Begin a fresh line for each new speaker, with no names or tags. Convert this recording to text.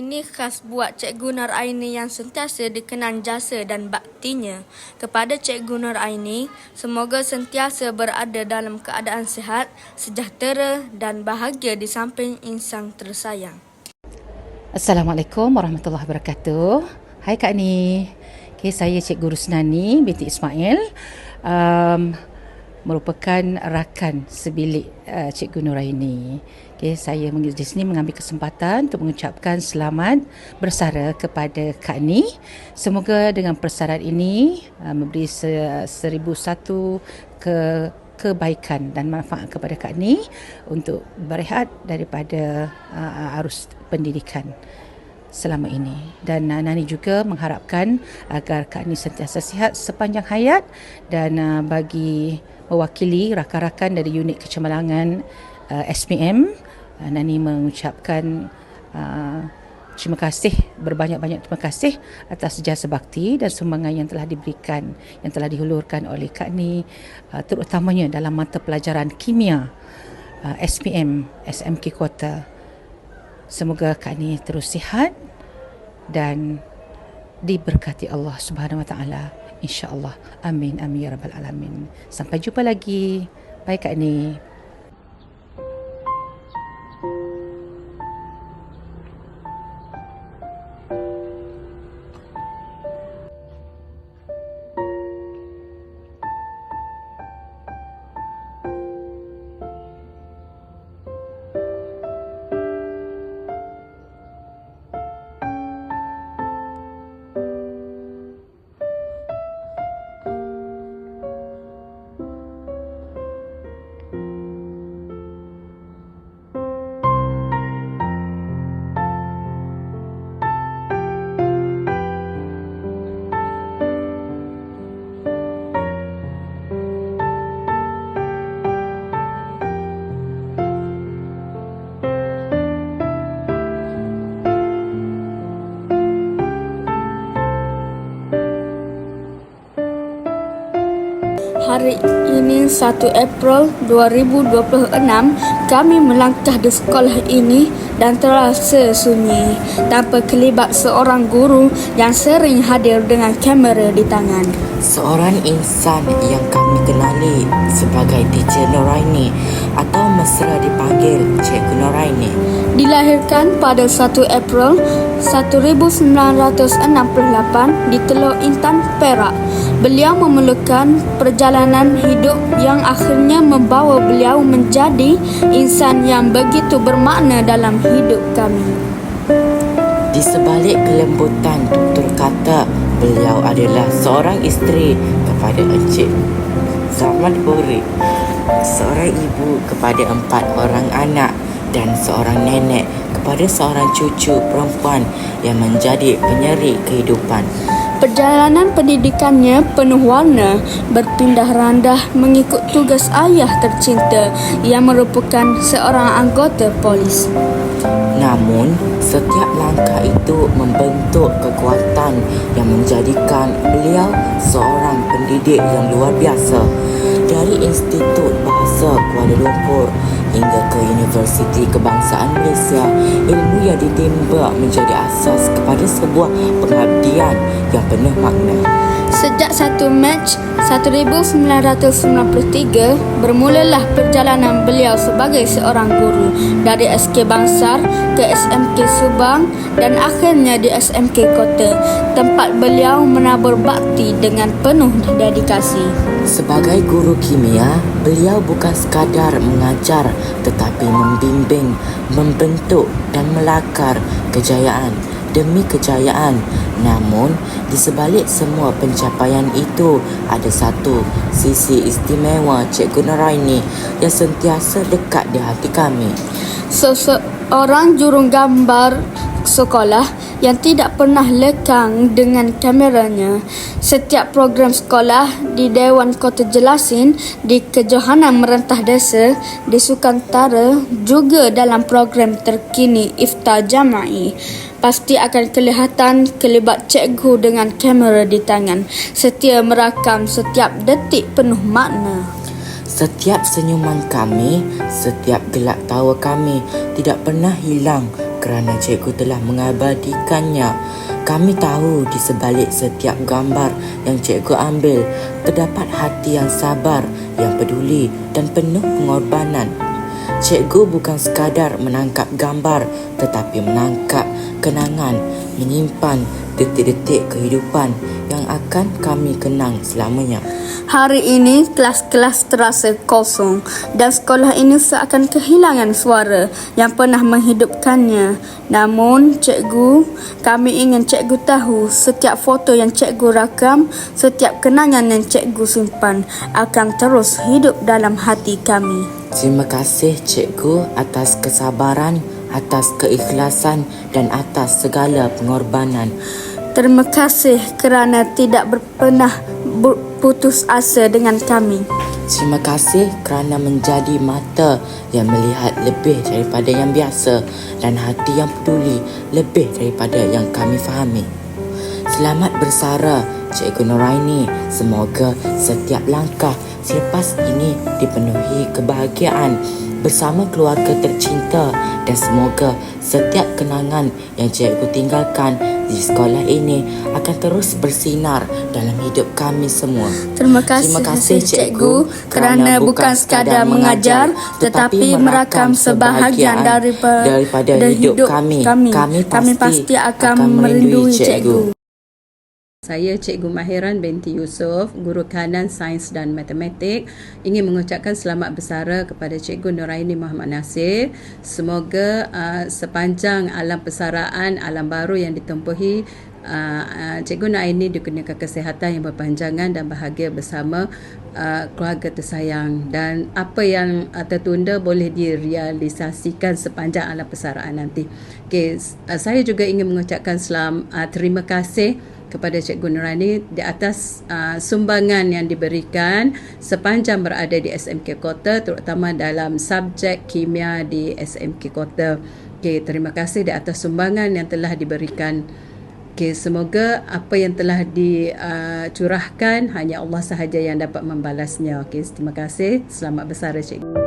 ini khas buat Cikgu Nuraini yang sentiasa dikenang jasa dan baktinya. Kepada Cikgu Nuraini, semoga sentiasa berada dalam keadaan sihat, sejahtera dan bahagia di samping insan tersayang.
Assalamualaikum warahmatullahi wabarakatuh. Hai Kak Ni. Okay, saya Cikgu Rusnani binti Ismail. Merupakan rakan sebilik Cikgu Nuraini. Okay, saya di sini mengambil kesempatan untuk mengucapkan selamat bersara kepada Kak Ni. Semoga dengan persaraan ini memberi 1001 kebaikan dan manfaat kepada Kak Ni untuk berehat daripada arus pendidikan selama ini. Dan Nani juga mengharapkan agar Kak Ni sentiasa sihat sepanjang hayat dan bagi mewakili rakan-rakan dari unit kecemerlangan SPM, Nani mengucapkan terima kasih, berbanyak-banyak terima kasih atas jasa bakti dan sumbangan yang telah diberikan, yang telah dihulurkan oleh Kak Ni, terutamanya dalam mata pelajaran kimia SPM SMK Kota. Semoga Kak Ni terus sihat dan diberkati Allah Subhanahu Wa Taala, insya-Allah. Amin amin ya rabbal alamin. Sampai jumpa lagi. Bye Kak Ni.
Hari ini 1 April 2026, kami melangkah di sekolah ini dan terasa sunyi tanpa kelibat seorang guru yang sering hadir dengan kamera di tangan.
Seorang insan yang kami kenali sebagai Teacher Nuraini atau mesra dipanggil Cikgu Nuraini.
Dilahirkan pada 1 April 1968 di Teluk Intan, Perak. Beliau memerlukan perjalanan hidup yang akhirnya membawa beliau menjadi insan yang begitu bermakna dalam hidup kami.
Di sebalik kelembutan, tutur kata, beliau adalah seorang isteri kepada Encik Zaman Buri, seorang ibu kepada 4 orang anak dan seorang nenek kepada seorang cucu perempuan yang menjadi penyeri kehidupan.
Perjalanan pendidikannya penuh warna, berpindah randah mengikut tugas ayah tercinta yang merupakan seorang anggota polis.
Namun, setiap langkah itu membentuk kekuatan yang menjadikan beliau seorang pendidik yang luar biasa. Dari Institut Bahasa Kuala Lumpur hingga ke Universiti Kebangsaan Malaysia, ilmu yang ditimba menjadi asas kepada sebuah pengabdian yang penuh makna.
Sejak 1 Mac 1993, bermulalah perjalanan beliau sebagai seorang guru dari SK Bangsar ke SMK Subang dan akhirnya di SMK Kota, tempat beliau menabur bakti dengan penuh dedikasi.
Sebagai guru kimia, beliau bukan sekadar mengajar tetapi membimbing, membentuk dan melakar kejayaan demi kejayaan. Namun, di sebalik semua pencapaian itu, ada satu sisi istimewa Cikgu Nuraini yang sentiasa dekat di hati kami.
Seorang jurugambar sekolah yang tidak pernah lekang dengan kameranya. Setiap program sekolah di Dewan Kota Jelasin, di Kejohanan Merentah Desa, di Sukantara, juga dalam program terkini Iftar Jama'i, pasti akan kelihatan kelibat cikgu dengan kamera di tangan, setia merakam setiap detik penuh makna.
Setiap senyuman kami, setiap gelak tawa kami tidak pernah hilang kerana cikgu telah mengabadikannya. Kami tahu di sebalik setiap gambar yang cikgu ambil terdapat hati yang sabar, yang peduli dan penuh pengorbanan. Cikgu bukan sekadar menangkap gambar tetapi menangkap kenangan, menyimpan detik-detik kehidupan yang akan kami kenang selamanya.
Hari ini kelas-kelas terasa kosong dan sekolah ini seakan kehilangan suara yang pernah menghidupkannya. Namun cikgu, kami ingin cikgu tahu setiap foto yang cikgu rakam, setiap kenangan yang cikgu simpan akan terus hidup dalam hati kami.
Terima kasih cikgu atas kesabaran, atas keikhlasan dan atas segala pengorbanan.
Terima kasih kerana tidak pernah putus asa dengan kami.
Terima kasih kerana menjadi mata yang melihat lebih daripada yang biasa dan hati yang peduli lebih daripada yang kami fahami. Selamat bersara, Cikgu Nuraini. Semoga setiap langkah selepas ini dipenuhi kebahagiaan bersama keluarga tercinta dan semoga setiap kenangan yang cikgu tinggalkan di sekolah ini akan terus bersinar dalam hidup kami semua.
Terima kasih cikgu kerana bukan sekadar mengajar tetapi merakam sebahagian daripada hidup kami. Kami pasti akan merindui cikgu.
Saya Cikgu Mahiran binti Yusof, Guru Kanan Sains dan Matematik, ingin mengucapkan selamat bersara kepada Cikgu Nuraini Muhammad Nasir. Semoga sepanjang alam persaraan, alam baru yang ditempuhi, Cikgu Nuraini dikurniakan kesihatan yang berpanjangan dan bahagia bersama keluarga tersayang, dan apa yang tertunda boleh direalisasikan sepanjang alam persaraan nanti. Saya juga ingin mengucapkan terima kasih kepada Cikgu Nuraini di atas sumbangan yang diberikan sepanjang berada di SMK Kota, terutama dalam subjek kimia di SMK Kota. Terima kasih di atas sumbangan yang telah diberikan. Semoga apa yang telah dicurahkan hanya Allah sahaja yang dapat membalasnya. Terima kasih. Selamat bersara Cikgu.